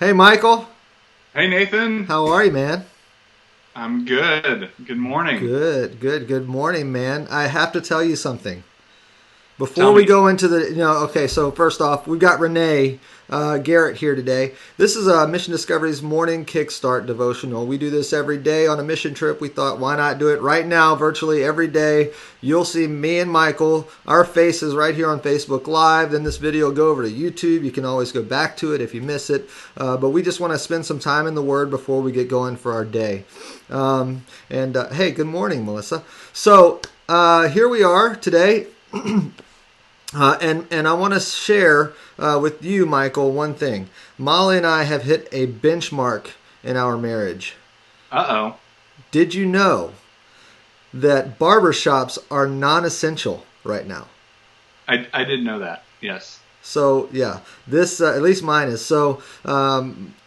Hey, Michael. Hey Nathan, How are you, man? I'm good. Good morning. Good morning, man. I have to tell you something. Before Tell we me. go into okay, so first off, we've got Renee Garrett here today. This is Mission Discovery's morning kickstart devotional. We do this every day on a mission trip. We thought, why not do it right now, virtually every day? You'll see me and Michael, our faces right here on Facebook Live. Then this video will go over to YouTube. You can always go back to it if you miss it. But we just want to spend some time in the Word before we get going for our day. Hey, good morning, Melissa. So here we are today. And I want to share with you, Michael, one thing. Molly and I have hit a benchmark in our marriage. Uh-oh. Did you know that barbershops are non-essential right now? I did know that. Yes. So yeah, this at least mine is. So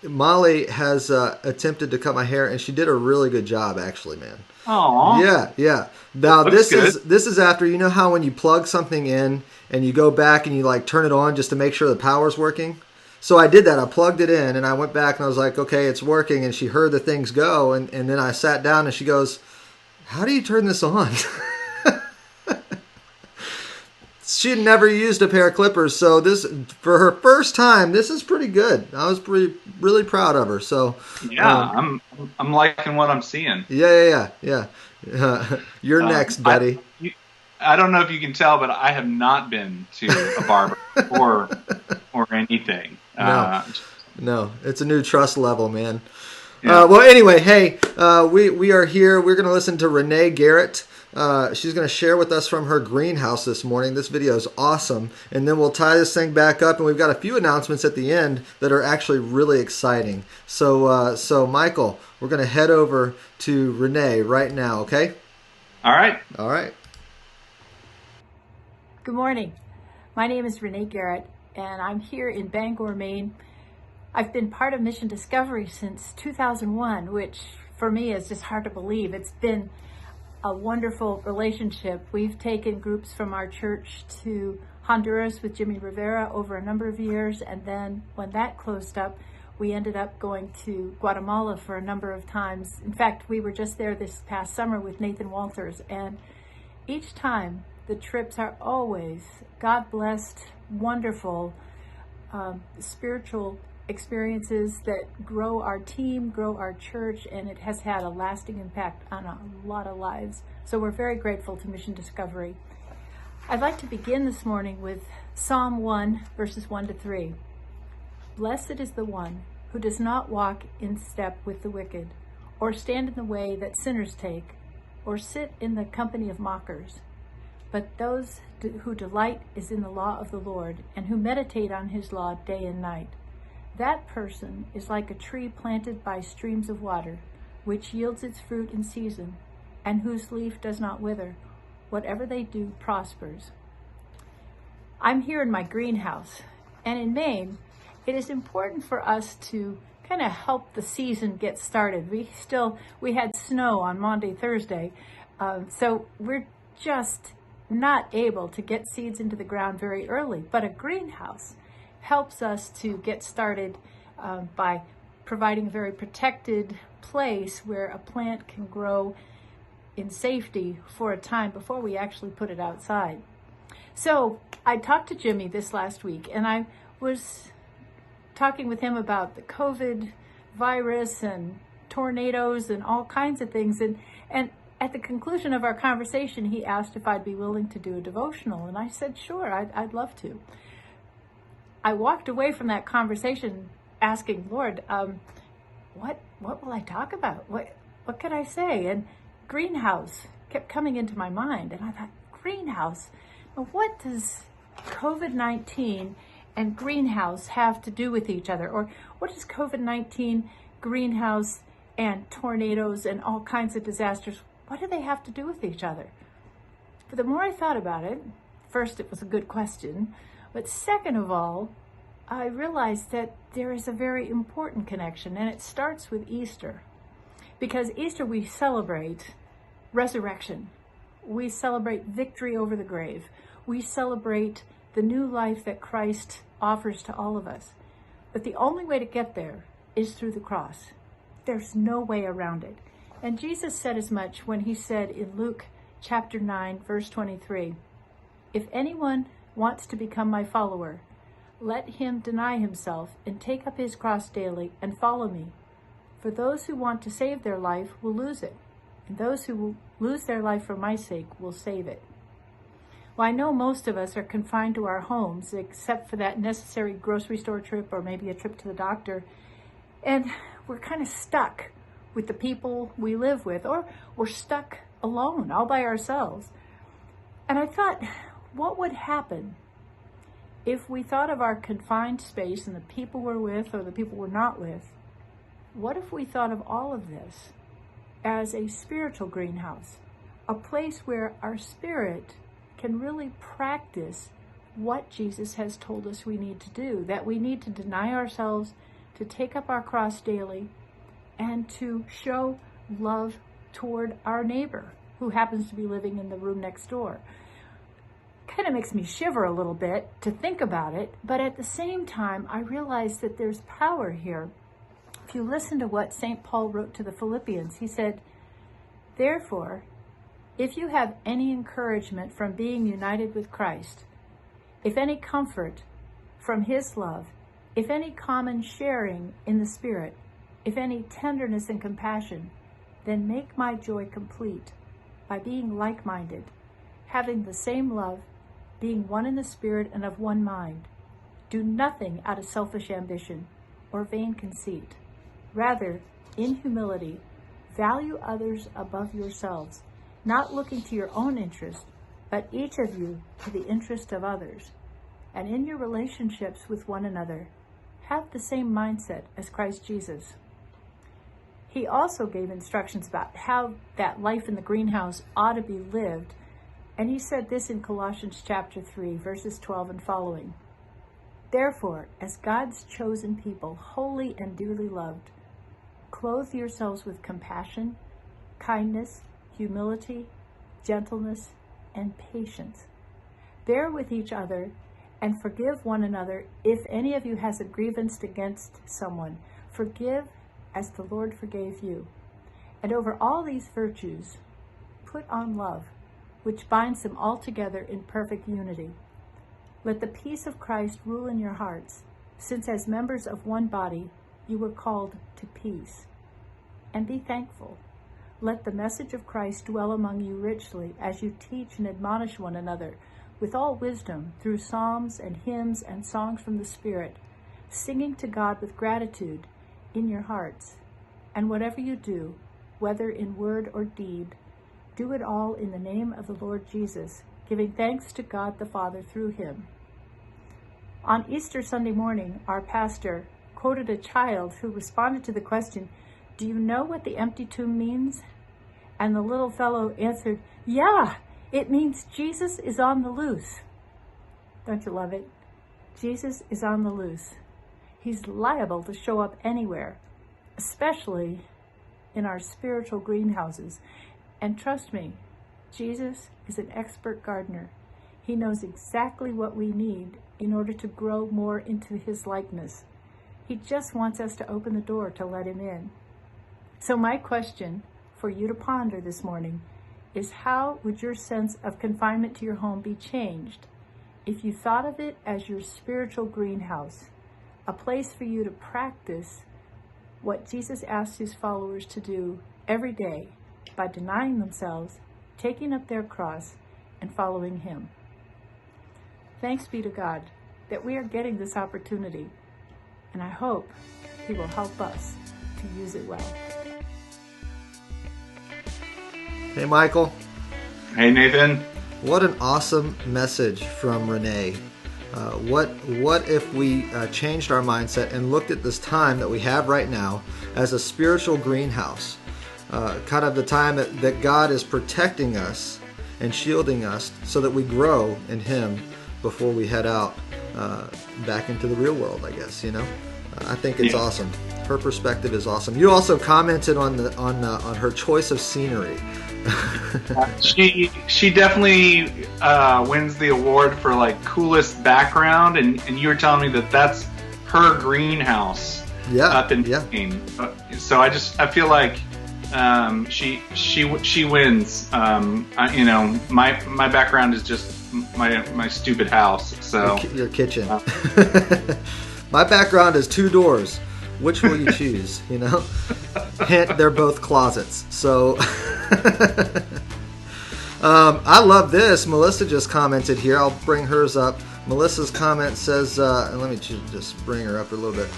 Molly has attempted to cut my hair, and she did a really good job, actually, man. Aw. Yeah. It Now looks this good. is after, you know how when you plug something in and you go back and you like turn it on just to make sure the power's working. So I did that. I plugged it in and I went back and I was like, okay, it's working. And she heard the things go, and then I sat down and she goes, "How do you turn this on?" She had never used a pair of clippers, so this for her first time. This is pretty good. I was really proud of her. So, Yeah, um, I'm liking what I'm seeing. yeah. You're next, I buddy. you, I don't know if you can tell, but I have not been to a barber or anything. No, no, it's a new trust level, man. Yeah. Well, anyway, hey, we are here. We're going to listen to Renee Garrett. She's going to share with us from her greenhouse this morning. This video is awesome. And then we'll tie this thing back up, and we've got a few announcements at the end that are actually really exciting. So Michael, we're going to head over to Renee right now, okay? All right. All right. Good morning. My name is Renee Garrett, and I'm here in Bangor, Maine. I've been part of Mission Discovery since 2001, which for me is just hard to believe. It's been a wonderful relationship. We've taken groups from our church to Honduras with Jimmy Rivera over a number of years, and then when that closed up, we ended up going to Guatemala for a number of times. In fact, we were just there this past summer with Nathan Walters, and each time the trips are always God-blessed, wonderful, spiritual experiences that grow our team, grow our church, and it has had a lasting impact on a lot of lives. So we're very grateful to Mission Discovery. I'd like to begin this morning with Psalm 1, verses 1 to 3. Blessed is the one who does not walk in step with the wicked, or stand in the way that sinners take, or sit in the company of mockers. But those who delight is in the law of the Lord, and who meditate on his law day and night. That person is like a tree planted by streams of water, which yields its fruit in season, and whose leaf does not wither. Whatever they do prospers. I'm here in my greenhouse, and in Maine, it is important for us to kind of help the season get started. We had snow on Maundy, Thursday, so we're just not able to get seeds into the ground very early, but a greenhouse helps us to get started by providing a very protected place where a plant can grow in safety for a time before we actually put it outside. So I talked to Jimmy this last week, and I was talking with him about the COVID virus and tornadoes and all kinds of things. And at the conclusion of our conversation, he asked if I'd be willing to do a devotional. And I said, sure, I'd love to. I walked away from that conversation asking, Lord, what will I talk about? What could I say? And greenhouse kept coming into my mind. And I thought, greenhouse? Now, what does COVID-19 and greenhouse have to do with each other? Or what does COVID-19, greenhouse, and tornadoes and all kinds of disasters, what do they have to do with each other? But the more I thought about it, first, it was a good question. But second of all, I realized that there is a very important connection, and it starts with Easter. Because Easter, we celebrate resurrection. We celebrate victory over the grave. We celebrate the new life that Christ offers to all of us. But the only way to get there is through the cross. There's no way around it. And Jesus said as much when he said in Luke chapter 9, verse 23, "If anyone wants to become my follower, let him deny himself and take up his cross daily and follow me. For those who want to save their life will lose it, and those who will lose their life for my sake will save it." Well, I know most of us are confined to our homes, except for that necessary grocery store trip or maybe a trip to the doctor, and we're kind of stuck with the people we live with, or we're stuck alone, all by ourselves. And I thought, what would happen if we thought of our confined space and the people we're with or the people we're not with? What if we thought of all of this as a spiritual greenhouse, a place where our spirit can really practice what Jesus has told us we need to do, that we need to deny ourselves, to take up our cross daily, and to show love toward our neighbor who happens to be living in the room next door. Kind of makes me shiver a little bit to think about it, but at the same time, I realize that there's power here. If you listen to what St. Paul wrote to the Philippians, he said, "Therefore, if you have any encouragement from being united with Christ, if any comfort from his love, if any common sharing in the Spirit, if any tenderness and compassion, then make my joy complete by being like-minded, having the same love, being one in the Spirit and of one mind. Do nothing out of selfish ambition or vain conceit. Rather, in humility, value others above yourselves, not looking to your own interest, but each of you to the interest of others. And in your relationships with one another, have the same mindset as Christ Jesus." He also gave instructions about how that life in the greenhouse ought to be lived. And he said this in Colossians chapter 3, verses 12 and following. "Therefore, as God's chosen people, holy and dearly loved, clothe yourselves with compassion, kindness, humility, gentleness, and patience. Bear with each other and forgive one another if any of you has a grievance against someone. Forgive as the Lord forgave you. And over all these virtues, put on love, which binds them all together in perfect unity. Let the peace of Christ rule in your hearts, since as members of one body, you were called to peace. And be thankful. Let the message of Christ dwell among you richly as you teach and admonish one another with all wisdom through psalms and hymns and songs from the Spirit, singing to God with gratitude in your hearts. And whatever you do, whether in word or deed, do it all in the name of the Lord Jesus, giving thanks to God the Father through him." On Easter Sunday morning, our pastor quoted a child who responded to the question, "Do you know what the empty tomb means?" And the little fellow answered, "Yeah, it means Jesus is on the loose." Don't you love it? Jesus is on the loose. He's liable to show up anywhere, especially in our spiritual greenhouses. And trust me, Jesus is an expert gardener. He knows exactly what we need in order to grow more into his likeness. He just wants us to open the door to let him in. So my question for you to ponder this morning is, how would your sense of confinement to your home be changed if you thought of it as your spiritual greenhouse, a place for you to practice what Jesus asks his followers to do every day by denying themselves, taking up their cross, and following him? Thanks be to God that we are getting this opportunity, and I hope he will help us to use it well. Hey, Michael. Hey, Nathan. What an awesome message from Renee. What if we changed our mindset and looked at this time that we have right now as a spiritual greenhouse, kind of the time that God is protecting us and shielding us so that we grow in him before we head out back into the real world, I guess, I think it's awesome. Her perspective is awesome. You also commented on her choice of scenery. She definitely wins the award for coolest background, and you were telling me that's her greenhouse up in Maine. So I feel like she wins. My background is just my stupid house. So your kitchen. My background is 2 doors. Which will you choose? Hint, they're both closets. So I love this. Melissa just commented here. I'll bring hers up. Melissa's comment says, and let me just bring her up a little bit.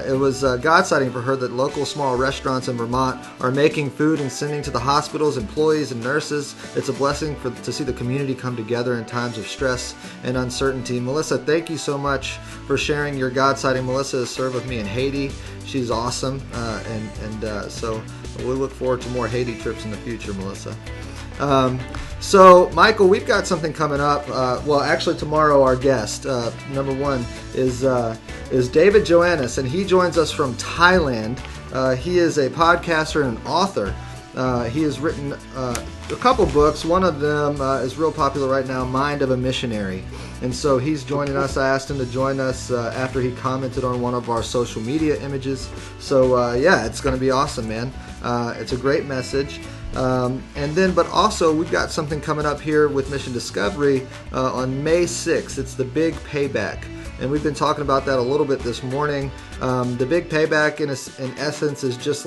It was God sighting for her that local small restaurants in Vermont are making food and sending to the hospitals, employees, and nurses. It's a blessing to see the community come together in times of stress and uncertainty. Melissa, thank you so much for sharing your God sighting. Melissa has served with me in Haiti. She's awesome, so we look forward to more Haiti trips in the future, Melissa. So, Michael, we've got something coming up. Actually, tomorrow our guest, number one, is David Joannis, and he joins us from Thailand. He is a podcaster and an author. He has written a couple books. One of them is real popular right now, Mind of a Missionary. And so he's joining us. I asked him to join us after he commented on one of our social media images. So, it's going to be awesome, man. It's a great message. But also we've got something coming up here with Mission Discovery on May 6th. It's the Big Payback, and we've been talking about that a little bit this morning. The Big Payback, in essence, is just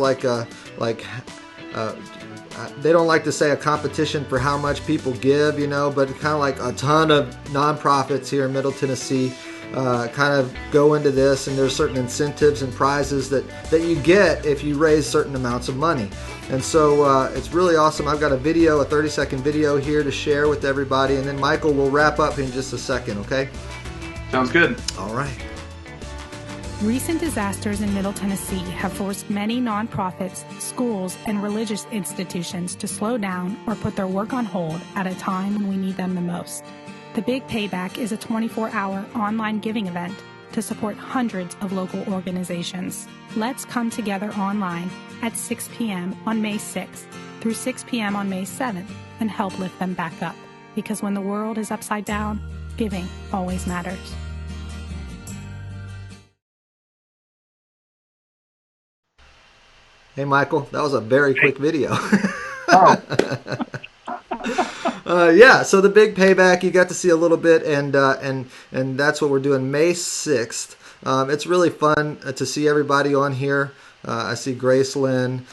they don't like to say a competition for how much people give, but kind of like a ton of nonprofits here in Middle Tennessee kind of go into this, and there's certain incentives and prizes that you get if you raise certain amounts of money. And so it's really awesome. I've got a 30-second video here to share with everybody, and then Michael will wrap up in just a second, okay? Sounds good. All right. Recent disasters in Middle Tennessee have forced many nonprofits, schools, and religious institutions to slow down or put their work on hold at a time when we need them the most. The Big Payback is a 24-hour online giving event to support hundreds of local organizations. Let's come together online at 6 p.m. on May 6th through 6 p.m. on May 7th and help lift them back up. Because when the world is upside down, giving always matters. Hey, Michael, that was a very quick video. So the Big Payback, you got to see a little bit, and that's what we're doing May 6th. It's really fun to see everybody on here. I see Gracelyn,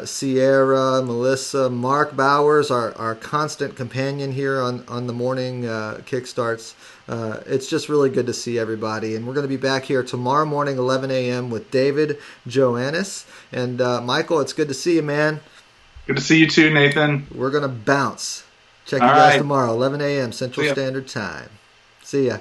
Sierra, Melissa, Mark Bowers, our constant companion here on the morning kickstarts. It's just really good to see everybody. And we're going to be back here tomorrow morning, 11 a.m. with David Joannis. And Michael, it's good to see you, man. Good to see you too, Nathan. We're going to bounce. Check you guys tomorrow, 11 a.m. Central Standard Time. See ya.